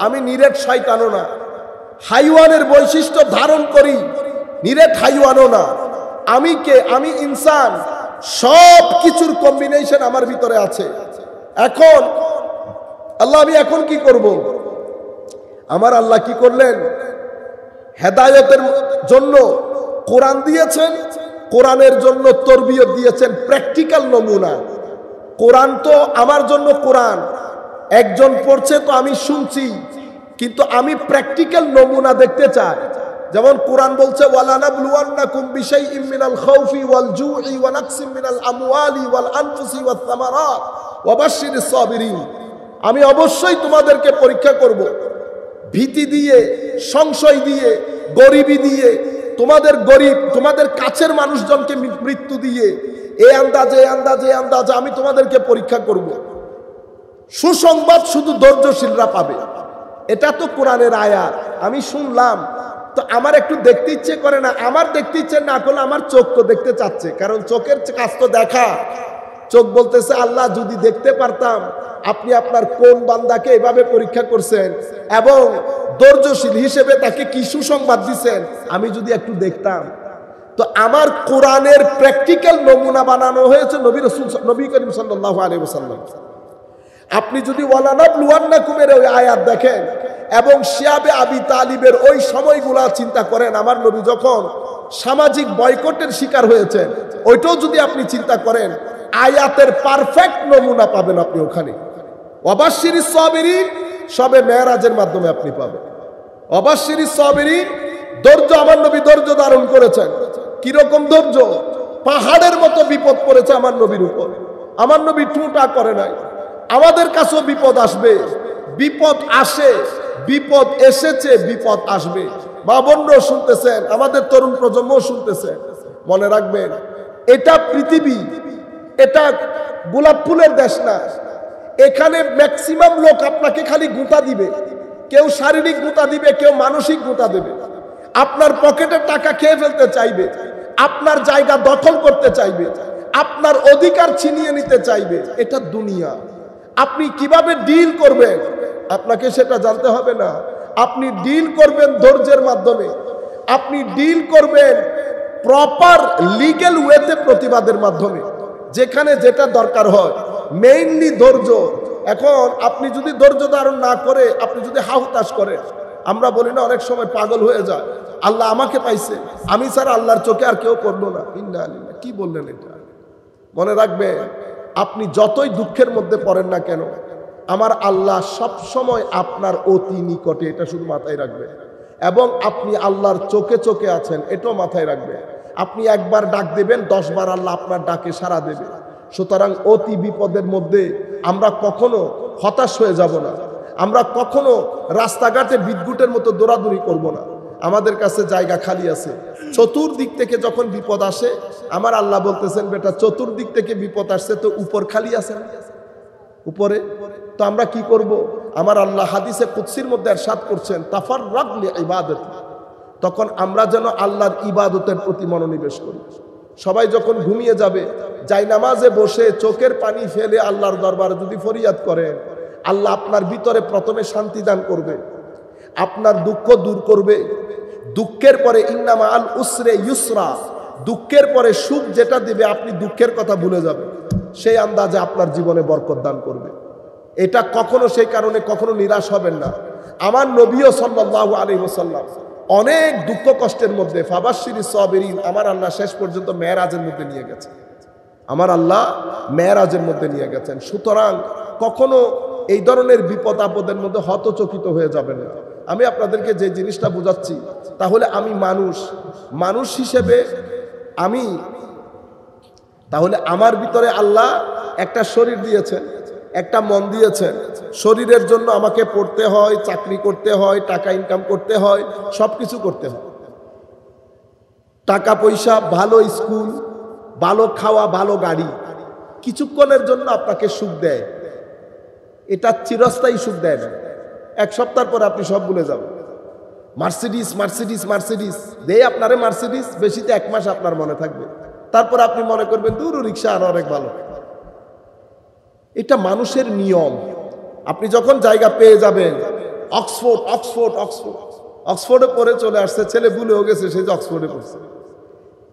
Speaker 1: আমি নিরেট শয়তানও না। হাইওয়ানের বৈশিষ্ট্য ধারণ করি, নিরেট হাইওয়ানও না। আমি কে? আমি ইনসান। সব কিছুর কম্বিনেশন আমার ভিতরে আছে। এখন আল্লাহ, আমি এখন কি করব? আমার আল্লাহ কি করলেন? হেদায়েতের জন্য কোরআন দিয়েছেন, কোরআনের জন্য তরবিয়ত দিয়েছেন, প্র্যাকটিক্যাল নমুনা। কোরআন তো আমার জন্য, কোরআন একজন পড়ছে তো আমি শুনছি, কিন্তু আমি প্র্যাকটিক্যাল নমুনা দেখতে চাই। যেমন কোরআন বলছে, ওয়ালানাবলুওয়ান্নাকুম বিশাইইম মিনাল খাউফি ওয়াল জুই ওয়া নাকসিম মিনাল আমওয়ালি ওয়াল আনফুসি ওয়াত সামারাত ওয়া বাশশিরিস সাবিরিন। আমি অবশ্যই তোমাদেরকে পরীক্ষা করব, ভীতি দিয়ে, সংশয় দিয়ে, গরিবি দিয়ে, তোমাদের গরিব, তোমাদের কাছের মানুষজনকে মৃত্যু দিয়ে, এই আন্দাজে আন্দাজে আন্দাজে আমি তোমাদেরকে পরীক্ষা করব। সুসংবাদ শুধু ধৈর্যশীলরা পাবে। এটা তো কোরআনের আয়াত, আমি শুনলাম তো আমার একটু দেখতে ইচ্ছে করে না? আমার দেখতে ইচ্ছে না করলে আমার চোখ তো দেখতে চাচ্ছে, কারণ চোখের কাজ তো দেখা। চোখ বলতেছে, আল্লাহ যদি দেখতে পারতাম আপনি আপনার কোন বান্দাকে এভাবে পরীক্ষা করছেন এবং ধৈর্যশীল হিসেবে তাকে কি সুসংবাদ দিচ্ছেন, আমি যদি একটু দেখতাম। তো আমার কোরআনের প্র্যাকটিক্যাল নমুনা বানানো হয়েছে নবী করিম সাল্লাল্লাহু আলাইহি ওয়াসাল্লাম। আপনি যদি ওয়ালানাবলুওয়ান্নাকুমের ওই আয়াত দেখেন এবং শিয়াবে আবি তালিবের ওই সময়গুলা চিন্তা করেন, আমার নবী যখন সামাজিক বয়কটের শিকার হয়েছেন, ওইটাও যদি আপনি চিন্তা করেন, আয়াতের পারফেক্ট নমুনা পাবেন আপনি ওখানে। ওয়াবাশশিরিস সাবিরিন সবে মেরাজের মাধ্যমে আপনি পাবেন। ওয়াবাশশিরিস সাবিরিন, ধৈর্য, আমার নবী ধৈর্য ধারণ করেছেন। কিরকম ধৈর্য? পাহাড়ের মতো বিপদ পড়েছে আমার নবীর উপর, আমার নবী টুটা করে নাই। আমাদের কাছেও বিপদ আসবে, বিপদ আসে, বিপদ এসেছে, বিপদ আসবে। মা বোনরাও শুনতেছেন, আমাদের তরুণ প্রজন্মও শুনতেছেন। মনে রাখবেন, এটা পৃথিবী, এটা গোলাপ ফুলের দেশ না। এখানে ম্যাক্সিমাম লোক আপনাকে খালি গুঁতা দিবে, কেউ শারীরিক গুঁতা দিবে, কেউ মানসিক গুঁতা দেবে। আপনার পকেটের টাকা খেয়ে ফেলতে চাইবে, আপনার জায়গা দখল করতে চাইবে, আপনার অধিকার ছিনিয়ে নিতে চাইবে। এটা দুনিয়া। আপনি কিভাবে ডিল করবেন আপনাকে সেটা জানতে হবে না। আপনি ডিল করবেন ধৈর্যের মাধ্যমে, আপনি ডিল করবেন প্রপার লিগ্যাল ওয়েতে, প্রতিবাদের মাধ্যমে, যেখানে যেটা দরকার হয়। মেইনলি ধৈর্য। এখন আপনি যদি ধৈর্য ধারণ না করে, আপনি যদি হাহুতাশ করেন, আমরা বলি না অনেক সময় পাগল হয়ে যায়, আল্লাহ আমাকে পাইছে, আমি ছাড়া আল্লাহর চোখে আর কেউ পড়লো না। ইন্না লিল্লাহ, কি বললেন এটা? মনে রাখবে, আপনি যতই দুঃখের মধ্যে পড়েন না কেন, আমার আল্লাহ সব সময় আপনার অতি নিকটে, এটা শুধু মাথায় রাখবে। এবং আপনি আল্লাহর চোখে চোখে আছেন, এটাও মাথায় রাখবে। আপনি একবার ডাক দেবেন, 10 বার আল্লাহ আপনার ডাকে সাড়া দেবে। সুতরাং অতি বিপদের মধ্যে আমরা কখনো হতাশ হয়ে যাব না, আমরা কখনো রাস্তাঘাটে বিদ্যুতের মতো দৌড়াদৌড়ি করব না। আমাদের কাছে জায়গা খালি আছে। চতুর্দিক থেকে যখন বিপদ আসে, আমার আল্লাহ বলতেছেন, বেটা চতুর্দিক থেকে বিপদ আসছে তো উপর খালি আছে না? উপরে তো আমরা কি করব? আমার আল্লাহ হাদিসে কুদসির মধ্যে ইরশাদ করছেন, তাফাররাগ লিইবাদাতি। তখন আমরা যেন আল্লাহর ইবাদতের প্রতি মনোনিবেশ করি। সবাই যখন ঘুমিয়ে যাবে, জায়নামাজে বসে চোখের পানি ফেলে আল্লাহর দরবারে যদি ফরিয়াদ করেন, আল্লাহ আপনার ভিতরে প্রথমে শান্তি দান করবে, আপনার দুঃখ দূর করবে। দুঃখের পরে ইন্নামা আল উসরে ইউসরা, দুঃখের পরে সুখ যেটা দিবে, আপনি দুঃখের কথা ভুলে যাবেন। সেই আন্দাজে আপনার জীবনে বরকত দান করবে। এটা কখনো সেই কারণে কখনো নিরাশ হবেন না। আমার নবীও সাল্লাল্লাহু আলাইহি ওয়াসাল্লাম অনেক দুঃখ কষ্টের মধ্যে ফাবাশশিরিস সাবিরিন, আমার আল্লাহ শেষ পর্যন্ত মেরাজের মধ্যে নিয়ে গেছেন। আমার আল্লাহ মেরাজের মধ্যে নিয়ে গেছেন। সুতরাং কখনো এই ধরনের বিপদ আপদের মধ্যে হতচকিত হয়ে যাবেন না। আমি আপনাদেরকে যে জিনিসটা বোঝাচ্ছি, তাহলে আমি মানুষ হিসেবে তাহলে আমার ভিতরে আল্লাহ একটা শরীর দিয়েছেন, একটা মন দিয়েছেন। শরীরের জন্য আমাকে পড়তে হয়, চাকরি করতে হয়, টাকা ইনকাম করতে হয়, সবকিছু করতে হয়। টাকা পয়সা, ভালো স্কুল, ভালো খাওয়া, ভালো গাড়ি কিছুক্ষণের জন্য আপনাকে সুখ দেয়। এটা চিরস্থায়ী সুখ দেয় না। এক সপ্তাহ পর আপনি সব ভুলে যাবেন। মার্সিডিস মার্সিডিস মার্সিডিস দেয় আপনারে, মার্সিডিস বেশিতে 1 মাস আপনার মনে থাকবে, তারপর আপনি মনে করবেন দূর রিক্সা আরো অনেক ভালো। এটা মানুষের নিয়ম। আপনি যখন জায়গা পেয়ে যাবেন, অক্সফোর্ডে পড়ে চলে আসছে, ছেলে ভুলেও গেছে সে যে অক্সফোর্ডে পড়ছে।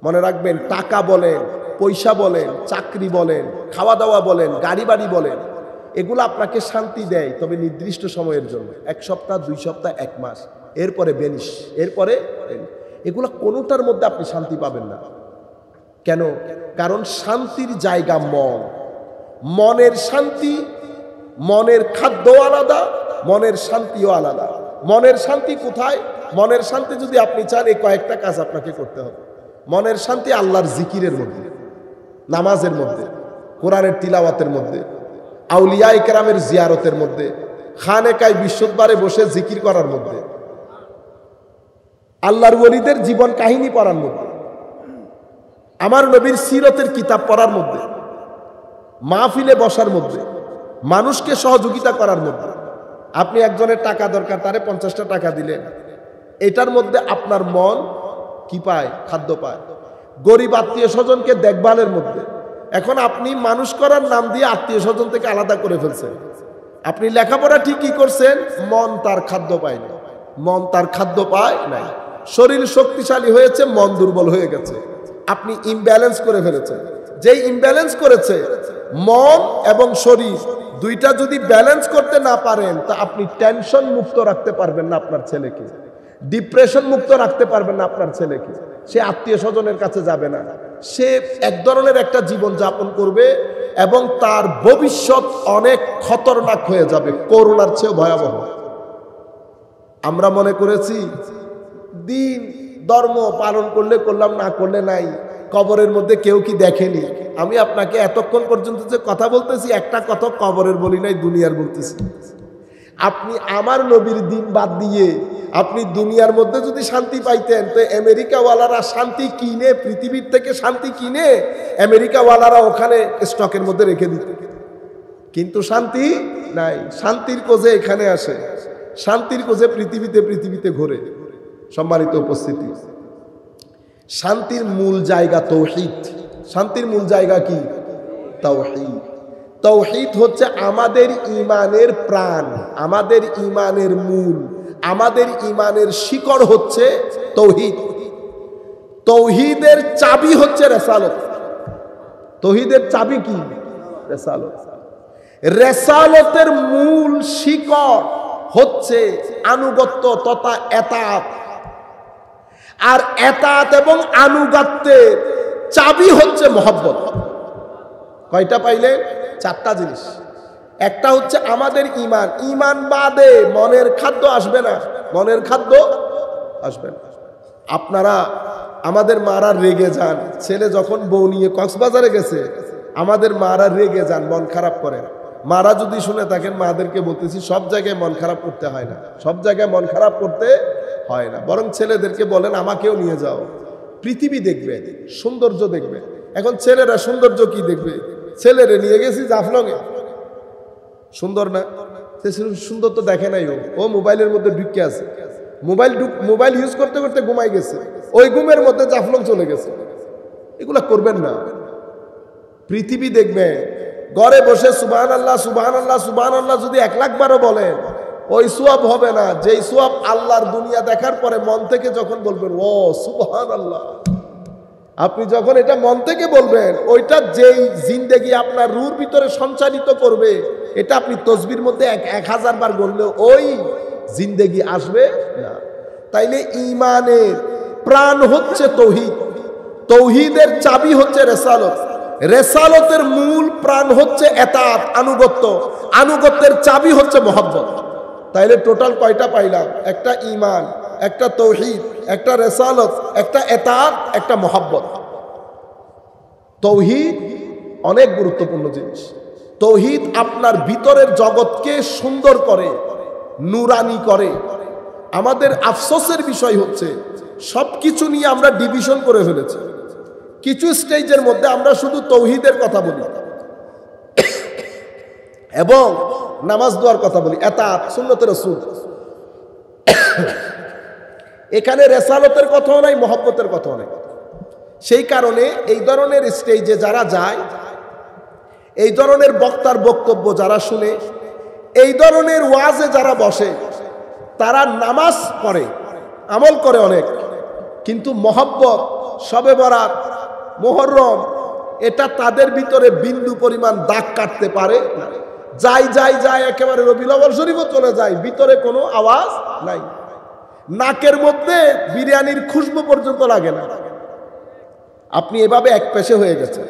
Speaker 1: মনে রাখবেন, টাকা বলেন, পয়সা বলেন, চাকরি বলেন, খাওয়া দাওয়া বলেন, গাড়ি বাড়ি বলেন, এগুলো আপনাকে শান্তি দেয়, তবে নির্দিষ্ট সময়ের জন্য। 1 সপ্তাহ, 2 সপ্তাহ, 1 মাস, এরপরে বেনিশ, এরপরে এগুলো কোনোটার মধ্যে আপনি শান্তি পাবেন না। কেন? কারণ শান্তির জায়গা মন। মনের শান্তি, মনের খাদ্য আলাদা, মনের শান্তিও আলাদা। মনের শান্তি কোথায়? মনের শান্তি যদি আপনি চান, এই কয়েকটা কাজ আপনাকে করতে হবে। মনের শান্তি আল্লাহর জিকিরের মধ্যে, নামাজের মধ্যে, কোরআনের তিলাওয়াতের মধ্যে, আউলিয়া ইকরামের জিয়ারতের মধ্যে, খানেকায় বিশুদ্ধবারে বসে জিকির করার মধ্যে, আল্লাহর ওলিদের জীবন কাহিনী পড়ার মধ্যে, আমার নবীর সিরতের কিতাব পড়ার মধ্যে, মাহফিলে বসার মধ্যে, মানুষকে সহযোগিতা করার মধ্যে। আপনি একজনের টাকা দরকার, তারে 50টা টাকা দিলেন, এটার মধ্যে আপনার মন কি পায়? খাদ্য পায়। গরিব আত্মীয় স্বজনকে দেখভালের মধ্যে। এখন আপনি মানুষ করার নাম দিয়ে আত্মীয় স্বজন থেকে আলাদা করে ফেলছেন। আপনি লেখাপড়া ঠিকই করছেন, মন তার খাদ্য পায় না, মন তার খাদ্য পায় নাই। শরীর শক্তিশালী হয়েছে, মন দুর্বল হয়ে গেছে। আপনি ইমব্যালেন্স করে ফেলেছেন। যেই ইমব্যালেন্স করেছে, মন এবং শরীর দুইটা যদি ব্যালেন্স করতে না পারেন, তা আপনি টেনশন মুক্ত রাখতে পারবেন না আপনার ছেলেকে, ডিপ্রেশন মুক্ত রাখতে পারবেন না আপনার ছেলেকে। সে আত্মীয় স্বজনের কাছে যাবে না, সে এক ধরনের একটা জীবন যাপন করবে এবং তার ভবিষ্যৎ অনেক খতরনাক হয়ে যাবে, করোনার চেয়েও ভয়াবহ। আমরা মনে করেছি দিন ধর্ম পালন করলে করলাম, না করলে নাই। কবরের মধ্যে কেউ কি দেখেনি? আমি আপনাকে এতক্ষণ পর্যন্ত যে কথা বলতেছি, একটা কথা কবরের বলি নাই, দুনিয়ার বলতেছি। আপনি আমার নবীর দিন বাদ দিয়ে আপনি দুনিয়ার মধ্যে যদি শান্তি পাইতেন, তো আমেরিকাওয়ালারা শান্তি কিনে, পৃথিবীর থেকে শান্তি কিনে আমেরিকাওয়ালারা ওখানে স্টকের মধ্যে রেখে দিত। কিন্তু শান্তি নাই। শান্তির খোঁজে এখানে আসে, শান্তির খোঁজে পৃথিবীতে ঘোরে। সম্মানিত উপস্থিতি, শান্তির মূল জায়গা তাওহীদ। শান্তির মূল জায়গা কি? তাওহীদ। তাওহীদ হচ্ছে আমাদের ঈমানের প্রাণ, আমাদের ঈমানের মূল, আমাদের ঈমানের শিকড় হচ্ছে তাওহীদ। তাওহীদের চাবি হচ্ছে রিসালাত। তাওহীদের চাবি কি? রিসালাত। রিসালাতের মূল শিকড় হচ্ছে আনুগত্য তথা এতাত। আর এতাত এবং আনুগত্যের চাবি হচ্ছে মহব্বত। কয়টা পাইলে? 4টা জিনিস। একটা হচ্ছে আমাদের ঈমান। ঈমান বাদে মনের খাদ্য আসবে না, মনের খাদ্য আসবে না। আপনারা, আমাদের মারা রেগে যান, ছেলে যখন বউ নিয়ে কক্সবাজারে গেছে, আমাদের মারা রেগে যান, মন খারাপ করেন। মারা যদি শুনে থাকেন, মাদেরকে বলতেছি, সব জায়গায় মন খারাপ করতে হয় না, সব জায়গায় মন খারাপ করতে হয় না। বরং ছেলেদেরকে বলেন আমাকেও নিয়ে যাও, পৃথিবী দেখবে, সৌন্দর্য দেখবে। এখন ছেলেরা সৌন্দর্য কি দেখবে? ছেলেরে নিয়ে গেছি জাফলংয়ে, সুন্দর না? সুন্দর তো দেখে নাই, ও মোবাইলের মধ্যে ঢুকে আছে, মোবাইল ইউজ করতে করতে ঘুমাই গেছে, ওই ঘুমের মধ্যে জাফলং চলে গেছে। এগুলা করবেন না। পৃথিবী দেখবে, ঘরে বসে সুবহানাল্লাহ সুবহানাল্লাহ সুবহানাল্লাহ যদি 1 লাখ বারও বলেন, ওই সওয়াব হবে না যেই সওয়াব আল্লাহর দুনিয়া দেখার পরে মন থেকে যখন বলবেন ও সুবহানাল্লাহ, আপনি যখন এটা মন থেকে বলবেন, ওইটা যেই জিন্দেগি আপনার রূর ভিতরে সঞ্চারিত করবে, এটা আপনি তসবির মধ্যে 1000 বার বললেও ওই জিন্দেগি আসবে না। তাইলে ঈমানের প্রাণ হচ্ছে তৌহিদ, তৌহিদের চাবি হচ্ছে রিসালাত, রিসালাতের মূল প্রাণ হচ্ছে এতাত, আনুগত্য, আনুগত্যের চাবি হচ্ছে মুহাব্বত। তাইলে টোটাল কয়টা পাইলাম? একটা ঈমান, একটা তৌহিদ, একটা রিসালাত, একটা এতাত, একটা মুহাব্বত। তৌহিদ অনেক গুরুত্বপূর্ণ জিনিস। তৌহিদ আপনার ভিতরের জগৎকে সুন্দর করে, নূরানি করে। আমাদের আফসোসের বিষয় হচ্ছে সবকিছু নিয়ে আমরা ডিভিশন করে ফেলেছি। কিছু স্টেজের মধ্যে আমরা শুধু তৌহিদের কথা বলি এবং নামাজ দোয়ার কথা বলি, এতাত, সুন্নতে রাসূল। এখানে রিসালাতের কথাও নাই, মুহাব্বতের কথাও নাই। সেই কারণে এই ধরনের স্টেজে যারা যায়, এই ধরনের বক্তার বক্তব্য যারা শুনে, এই ধরনের ওয়াজে যারা বসে, তারা নামাজ পড়ে, আমল করে অনেক, কিন্তু মুহাব্বত, শবে বরাত, মুহররম, এটা তাদের ভিতরে বিন্দু পরিমাণ দাগ কাটতে পারে না। যাই একেবারে রবিউল আউয়াল শরীফও চলে যায়, ভিতরে কোনো আওয়াজ নাই, নাকের মধ্যে বিরিয়ানির খুশবু পর্যন্ত লাগে না। আপনি এভাবে এক পেশে হয়ে গেছেন।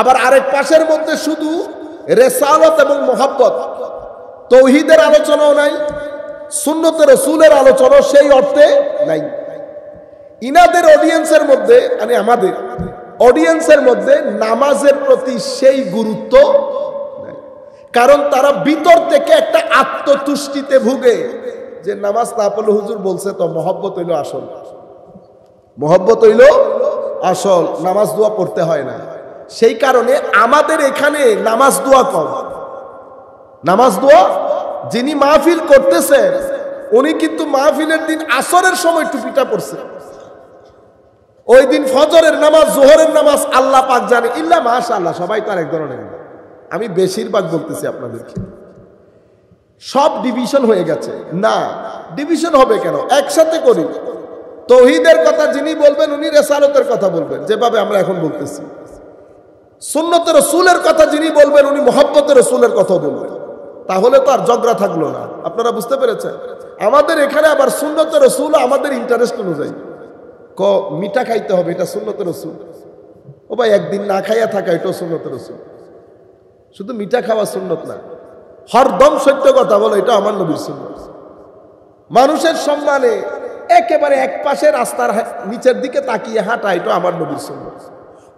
Speaker 1: আবার আরেক পাশের মধ্যে শুধু রিসালাত এবং মুহাব্বত, তৌহিদের আলোচনাও নাই, সুন্নতে রাসূলের আলোচনা সেই অর্থে নাই। ইনাদের অডিয়েন্সের মধ্যে, মানে আমাদের অডিয়েন্সের মধ্যে নামাজের প্রতি সেই গুরুত্ব নাই, কারণ তারা ভিতর থেকে একটা আত্মতুষ্টিতে ভুগে যে নামাজ না পড়লে হুজুর বলছে তো মুহাব্বত হইল আসল, মুহাব্বত হইল আসল, নামাজ দোয়া পড়তে হয় না। সেই কারণে আমাদের এখানে নামাজ দোয়া কম। নামাজ দোয়া যিনি মাহফিল করতেছেন উনি কিন্তু মাহফিলের দিন আসরের সময় টুপিটা পড়ছে, ওই দিন ফজরের নামাজ, জোহরের নামাজ আল্লাহ পাক জানে, ইল্লা মাশাআল্লাহ, সবাই তার এক ধরনের। আমি বেশিরভাগ বলতেছি আপনাদেরকে, সব ডিভিশন হয়ে গেছে। না, ডিভিশন হবে কেন? একসাথে করি। তৌহিদের কথা যিনি বলবেন উনি রিসালাতের কথা বলবেন, যেভাবে আমরা এখন বলতেছি। সুন্নতে রাসূলের কথা যিনি বলবেন উনি মুহাব্বতে রাসূলের কথা বলবেন। তাহলে তো আর ঝগড়া থাকলো না। আপনারা বুঝতে পেরেছেন? আমাদের এখানে আবার সুন্নতে রাসূল আমাদের ইন্টারেস্ট অনুযায়ী মিঠা খাইতে হবে, এটা সুন্নতে রাসূল। ও ভাই, একদিন না খাইয়া থাকা, এটাও সুন্নতে রাসূল। শুধু মিঠা খাওয়া সুন্নত না, হরদম সত্য কথা বলো, এটা আমার নবীর সুন্নত। মানুষের সম্মানে একেবারে এক পাশে রাস্তার নিচের দিকে তাকিয়ে হাঁটা, এটা আমার নবীর সুন্নত।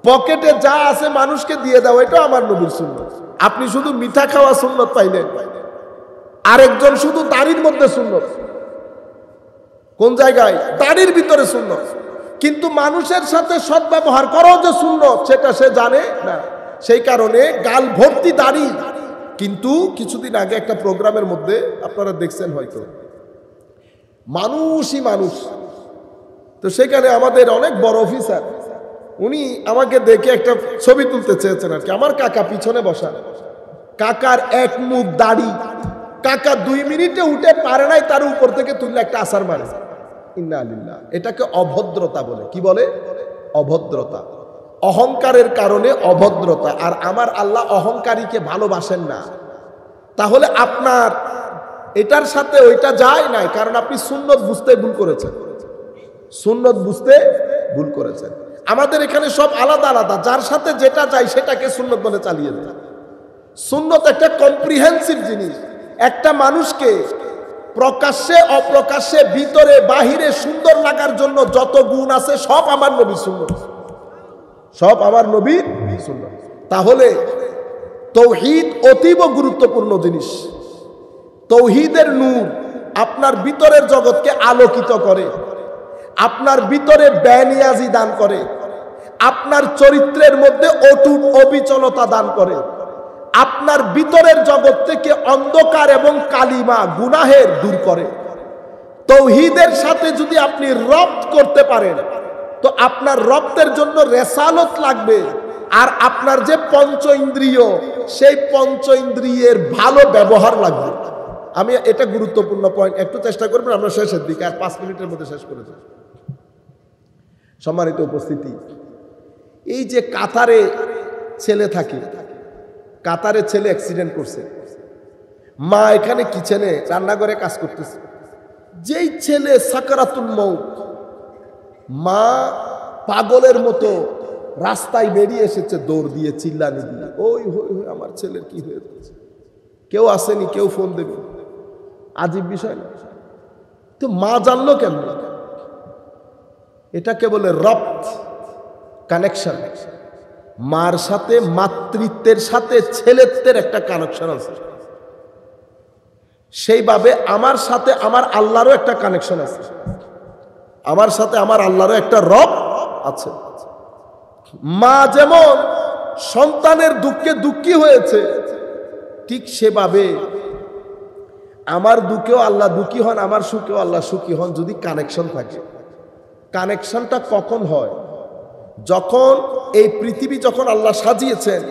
Speaker 1: পকেটে যা আছে মানুষকে দিয়ে দাও, এটা আমার নবীর সুন্নত। আপনি শুধু মিঠা খাওয়া সুন্নত পাইলেন, আরেকজন শুধু দাড়ির মধ্যে সুন্নত। কোন জায়গায়? দাড়ির ভিতরে সুন্নত, কিন্তু মানুষের সাথে সদ্ব্যবহার করো যে সুন্নত, সেটা সে জানে না। সেই কারণে গাল ভর্তি দাড়ি। কিন্তু কিছুদিন আগে একটা প্রোগ্রামের মধ্যে আপনারা দেখছেন হয়তো, মানুষই মানুষ। তো সেখানে আমাদের অনেক বড় অফিসার, উনি আমাকে দেখে একটা ছবি তুলতে চেয়েছেন আর কি। আমার কাকা পিছনে বসা, কাকার এক মুখ দাড়ি, কাকা 2 মিনিটে উঠে পারে নাই, তার উপর থেকে তুললে একটা আসার মারে। ইন্না লিল্লাহ। এটাকে অভদ্রতা বলে। কি বলে? অভদ্রতা। অহংকারের কারণে অভদ্রতা। আর আমার আল্লাহ অহংকারীকে ভালোবাসেন না। তাহলে আপনার এটার সাথে ওইটা যায় নাই, কারণ আপনি সুন্নত বুঝতে ভুল করেছেন। সুন্নত বুঝতে ভুল করেছেন। আমাদের এখানে সব আলাদা আলাদা, যার সাথে যেটা যায় সেটাকে সুন্নত বলে চালিয়ে দেয়। সুন্নত একটা কম্প্রিহেন্সিভ জিনিস। একটা মানুষকে প্রকাশ্যে অপ্রকাশ্যে, ভিতরে বাহিরে সুন্দর লাগার জন্য যত গুণ আছে সব আমার নবীর সুন্নত, সব আমার নবীর সুন্নত। তাহলে তৌহিদ অতীব গুরুত্বপূর্ণ জিনিস। তৌহিদের নূর আপনার ভিতরের জগৎকে আলোকিত করে, আপনার ভিতরে বেনিয়াজি দান করে, আপনার চরিত্রের মধ্যে অটুট অবিচলতা দান করে, আপনার ভিতরের জগৎ থেকে অন্ধকার এবং কালিমা গুনাহের দূর করে। তৌহিদের সাথে যদি আপনি রপ্ত করতে পারেন তো আপনার রপ্তের জন্য রেসালত লাগবে, আর আপনার যে পঞ্চ ইন্দ্রিয় সেই পঞ্চ ইন্দ্রিয়ের ভালো ব্যবহার লাগবে। আমি এটা গুরুত্বপূর্ণ পয়েন্ট, একটু চেষ্টা করবেন, আমরা শেষের দিকে আর 5 মিনিটের মধ্যে শেষ করে দেব। সম্মানিত উপস্থিতি, এই যে কাতারে ছেলে থাকে, কাতারে ছেলে অ্যাক্সিডেন্ট করছে, মা এখানে কিচেনে রান্নাঘরে কাজ করতেছে, যেই ছেলে সাকারাতুল মউত, মা পাগলের মতো রাস্তায় বেরিয়ে এসেছে দৌড় দিয়ে চিল্লানি দিয়ে, ওই হই হই আমার ছেলের কি হয়ে যাচ্ছে, কেউ আসেনি, কেউ ফোন দেবে, আজীব বিষয় না। তো মা জানলো কেন? এটাকে বলে রপ্ত, কানেকশন। মার সাথে, মাতৃত্বের সাথে ছেলেত্বের একটা কানেকশন আছে। সেইভাবে আমার সাথে আমার আল্লাহরও একটা কানেকশন আছে, আমার সাথে আমার আল্লাহরও একটা রব আছে। মা যেমন সন্তানের দুঃখে দুঃখী হয়েছে, ঠিক সেভাবে আমার দুঃখেও আল্লাহ দুঃখী হন, আমার সুখেও আল্লাহ সুখী হন, যদি কানেকশন থাকে। কানেকশনটা কখন হয়? যখন এই পৃথিবী যখন আল্লাহ সাজিয়েছেন,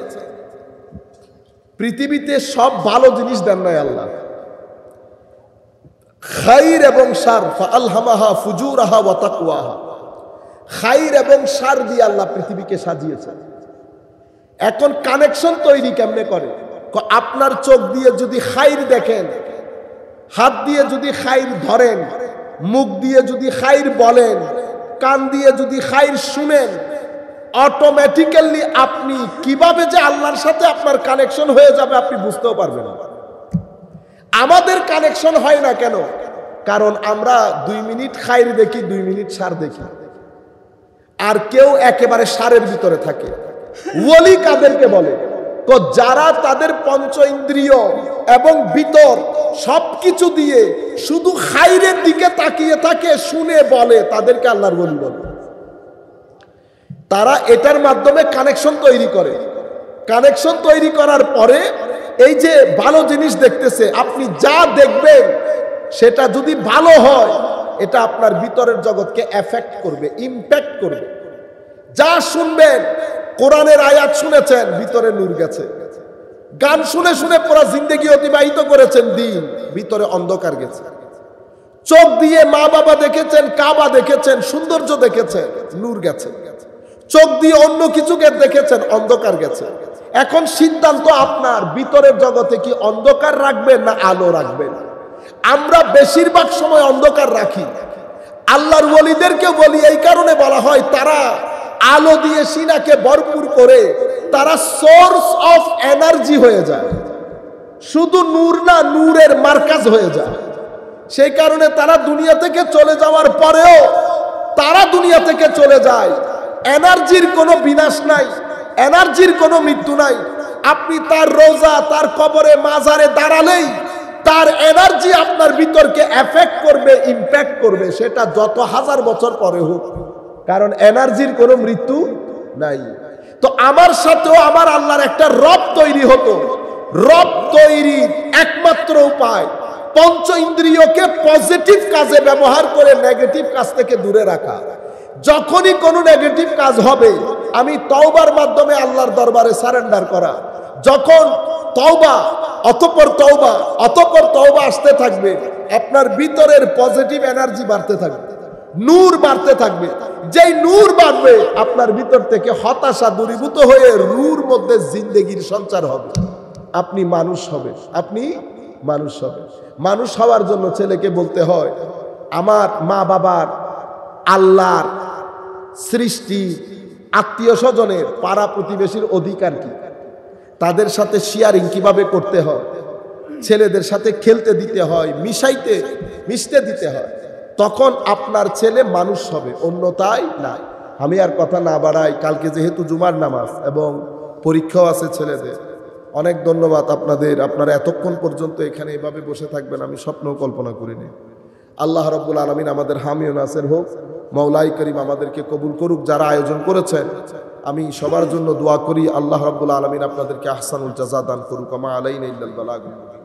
Speaker 1: পৃথিবীতে সব ভালো জিনিস দেন নাই আল্লাহ, খাইর এবং শার, ফাআলহামাহা ফুজুরাহা ওয়া তাকওয়াহা, খাইর এবং শার দিয়ে আল্লাহ পৃথিবীকে সাজিয়েছেন। এখন কানেকশন তৈরি কেমনে করে? আপনার চোখ দিয়ে যদি খাইর দেখেন, হাত দিয়ে যদি খাইর ধরেন, মুখ দিয়ে যদি খাইর বলেন, কান দিয়ে যদি খাইর শুনেন, অটোমেটিক্যালি আপনি কিভাবে যে আল্লাহর সাথে আপনার কানেকশন হয়ে যাবে আপনি বুঝতেও পারবেন না। আমাদের কানেকশন হয় না কেন? কারণ আমরা 2 মিনিট খাইর দেখি, 2 মিনিট শার দেখি, আর কেউ একেবারে শারের ভিতরে থাকে। ওলি কাদেরকে বলে? যারা তাদের পঞ্চ ইন্দ্রিয় এবং ভিতর সবকিছু দিয়ে শুধু খাইরের দিকে তাকিয়ে থাকে, শুনে বলে, তাদেরকে আল্লাহর ওলি বলে। তারা এটার মাধ্যমে কানেকশন তৈরি করে। কানেকশন তৈরি করার পরে এই যে ভালো জিনিস দেখতেছে, আপনি যা দেখবেন সেটা যদি ভালো হয়, এটা আপনার ভিতরের জগৎকে এফেক্ট করবে, ইম্প্যাক্ট করবে। যা শুনবেন, কোরআনের আয়াত শুনেছেন, ভিতরে নূর গেছে। গান শুনে শুনে পুরো জিন্দেগি অতিবাহিত করেছেন দিন, ভিতরে অন্ধকার গেছে। চোখ দিয়ে মা বাবা দেখেছেন, কাবা দেখেছেন, সৌন্দর্য দেখেছেন, নূর গেছে। চোখ দিয়ে অন্য কিছুকে দেখেছেন, অন্ধকার গেছে। এখন সিদ্ধান্ত আপনার, ভিতরের জগতে কি অন্ধকার রাখবেন না আলো রাখবেন? আমরা বেশিরভাগ সময় অন্ধকার রাখি। আল্লাহর ওলিদেরকে বলি এই কারণে বলা হয়, তারা আলো দিয়ে সিনাকে ভরপুর করে তারা সোর্স অফ এনার্জি হয়ে যায়, শুধু নূর না, নূরের মার্কাজ হয়ে যায়। সেই কারণে তারা দুনিয়া থেকে চলে যাওয়ার পরেও তারা দুনিয়া থেকে চলে যায়, এনার্জির কোনো বিনাশ নাই, এনার্জির কোনো মৃত্যু নাই। আপনি তার রোজা, তার কবরে, মাজারে দাঁড়ালেই তার এনার্জি আপনার ভিতরকে এফেক্ট করবে, ইম্প্যাক্ট করবে, সেটা যত হাজার বছর পরে হোক, কারণ এনার্জির কোনো মৃত্যু নাই। তো আমার সাথেও আমার আল্লাহর একটা রব তৈরি হতো। রব তৈরির একমাত্র উপায় পঞ্চ ইন্দ্রিয়কে পজিটিভ কাজে ব্যবহার করে নেগেটিভ কাজ থেকে দূরে রাখা। যখনই কোনো নেগেটিভ কাজ হবে, আমি তওবার মাধ্যমে আল্লাহর দরবারে সারেন্ডার করা। যখন তওবা অতঃপর তওবা অতঃপর তওবা আসতে থাকবে, আপনার ভিতরের পজিটিভ এনার্জি বাড়তে থাকবে, নূর বাড়তে থাকবে। যেই নূর বাড়বে, আপনার ভিতর থেকে হতাশা দূরীভূত হয়ে রূর মধ্যে জিন্দেগির সঞ্চার হবে, আপনি মানুষ হবে, আপনি মানুষ হবে। মানুষ হওয়ার জন্য ছেলেকে বলতে হয়, আমার মা বাবার, আল্লাহর সৃষ্টি, আত্মীয় স্বজনের, পাড়া প্রতিবেশীর অধিকার কি, তাদের সাথে শেয়ারিং কিভাবে করতে হয়, ছেলেদের সাথে খেলতে দিতে হয়, মিশতে দিতে হয়, তখন আপনার ছেলে মানুষ হবে, অন্যথায় না। আমি আর কথা না বাড়াই, কালকে যেহেতু জুমার নামাজ এবং পরীক্ষাও আছে ছেলেদের, অনেক ধন্যবাদ আপনাদের। আপনারা এতক্ষণ পর্যন্ত এখানে এভাবে বসে থাকবেন আমি স্বপ্নেও কল্পনা করিনি। আল্লাহ রাব্বুল আলামিন আমাদের হামি ও নাসির হোক। মাওলাই করিম আমাদেরকে কবুল করুক। যারা আয়োজন করেছেন আমি সবার জন্য দোয়া করি, আল্লাহ রাব্বুল আলামিন আপনাদেরকে আহসানুল জাযা দান করুক। আমা আলাইনা ইল্লাল বালাগুল মুবিন।